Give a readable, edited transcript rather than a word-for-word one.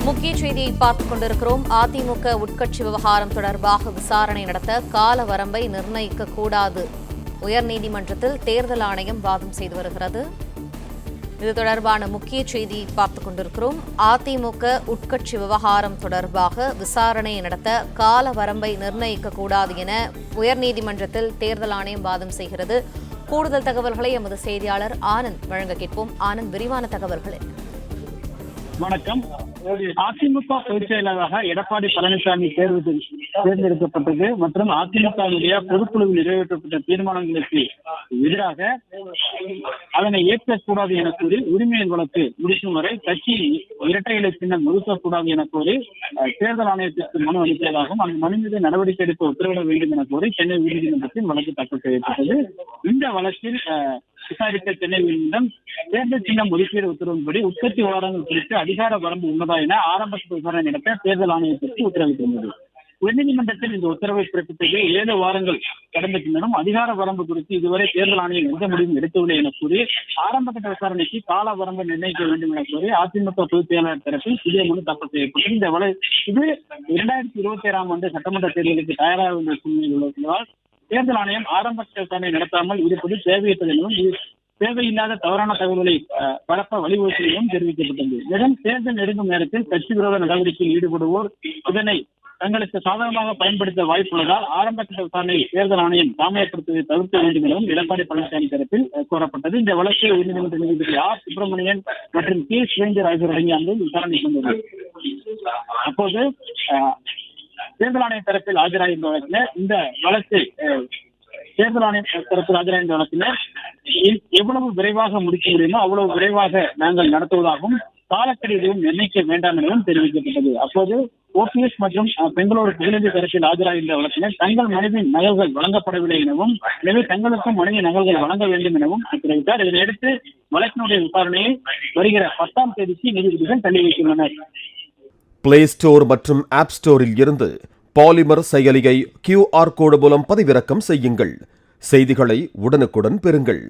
முக்கிய செய்தியை பார்த்துக் கொண்டிருக்கிறோம். அதிமுக உட்கட்சி விவகாரம் தொடர்பாக விசாரணை நடத்த கால வரம்பை நிர்ணயிக்கக்கூடாது. உயர்நீதிமன்றத்தில் தேர்தல் ஆணையம் வாதம் செய்து வருகிறது. இது தொடர்பான முக்கிய செய்தியை பார்த்துக் கொண்டிருக்கிறோம். அதிமுக உட்கட்சி விவகாரம் தொடர்பாக விசாரணை நடத்த கால வரம்பை நிர்ணயிக்கக்கூடாது என உயர்நீதிமன்றத்தில் தேர்தல் ஆணையம் வாதம் செய்கிறது. கூடுதல் தகவல்களை எமது செய்தியாளர் ஆனந்த் வழங்க கேட்போம். ஆனந்த், விரிவான தகவல்கள். வணக்கம். அதிமுக பொதுச் செயலாளராக எடப்பாடி பழனிசாமி தேர்ந்தெடுக்கப்பட்டது மற்றும் அதிமுகவுடைய பொதுக்குழுவில் நிறைவேற்றப்பட்ட தீர்மானங்களுக்கு எதிராக அதனை ஏற்கக்கூடாது என கூறி உரிமையின் வழக்கு முடிக்கும் வரை கட்சி இரட்டை இலை சின்னம் ஒதுக்கக்கூடாது என கோரி தேர்தல் ஆணையத்திற்கு மனு அளித்ததாகவும் அந்த மனு மீது நடவடிக்கை எடுக்க உத்தரவிட வேண்டும் என கோரி சென்னை உயர்நீதிமன்றத்தில் வழக்கு தாக்கல் செய்யப்பட்டது. இந்த வழக்கில் விசாரித்த சென்னை உயர்நீதிமன்றம் தேர்தல் சின்னம் ஒதுக்கீடு உத்தரவின்படி உட்கட்சி விவகாரங்கள் குறித்து அதிகார வரம்பு உள்ளதா என ஆரம்ப விசாரணை நடத்த தேர்தல் ஆணையத்திற்கு உத்தரவிட்டிருந்தது. உயர்நீதிமன்றத்தில் இந்த உத்தரவை பிறப்பித்தது 7 வாரங்கள் கடந்த பின்னரும் அதிகார வரம்பு குறித்து இதுவரை தேர்தல் ஆணையம் எந்த முடிவும் எடுக்கவில்லை என கூறி ஆரம்ப கட்ட விசாரணைக்கு கால வரம்பு நிர்ணயிக்க வேண்டும் என கூறி அதிமுக பொதுச் செயலாளர் தரப்பில் புதிய மனு தாக்கல் செய்யப்பட்டது. இந்த இது 2021 ஆண்டு சட்டமன்ற தேர்தலுக்கு தயாராக உள்ள சூழ்நிலை உள்ளதால் தேர்தல் ஆணையம் ஆரம்ப கட்ட விசாரணை நடத்தாமல் இருப்பது தேவையற்றது எனவும் தேவையில்லாத தவறான தகவல்களை பரப்ப வழிவகுக்கும் தெரிவிக்கப்பட்டது. மேலும் தேர்தல் நெருங்கும் நேரத்தில் கட்சி விரோத நடவடிக்கையில் ஈடுபடுவோர் இதனை தங்களுக்கு சாதகமாக பயன்படுத்த வாய்ப்புள்ளதால் ஆரம்ப கட்ட விசாரணையை தேர்தல் ஆணையம் தாமதப்படுத்துவதை தவிர்க்க வேண்டும் எனவும் எடப்பாடி பழனிசாமி தரப்பில் கோரப்பட்டது. இந்த வழக்கை உயர்நீதிமன்ற நீதிபதி ஆர் சுப்பிரமணியன் மற்றும் கே சுரேந்தர் ஆகியோர் அடங்கிய அமர்வில் விசாரணை கொண்டது. அப்போது தேர்தல் ஆணைய தரப்பில் ஆஜராகின்ற வழக்கினர் இந்த வழக்கை தேர்தல் ஆணைய தரப்பில் ஆஜராகின்ற வழக்கினர் எவ்வளவு விரைவாக முடிக்க முடியுமோ அவ்வளவு விரைவாக நாங்கள் நடத்துவதாகவும் காலக்கெடு எதுவும் நிர்ணயிக்க வேண்டாம் எனவும் தெரிவிக்கப்பட்டது. அப்போது OPS மற்றும் பெங்களூரு புகழேந்தி தரப்பில் ஆஜராகின்ற வழக்கினர் தங்கள் மனுவின் நகல்கள் வழங்கப்படவில்லை எனவும் எனவே தங்களுக்கும் மனுவின் நகல்கள் வழங்க வேண்டும் எனவும் தெரிவித்தார். இதனையடுத்து வழக்கினுடைய விசாரணையை வருகிற 10ஆம் தேதிக்கு நீதிபதிகள் தள்ளி வைத்துள்ளனர். பிளே ஸ்டோர் மற்றும் ஆப் ஸ்டோரில் இருந்து பாலிமர் செயலியை QR கோடு மூலம் பதிவிறக்கம் செய்யுங்கள். செய்திகளை உடனுக்குடன் பெறுங்கள்.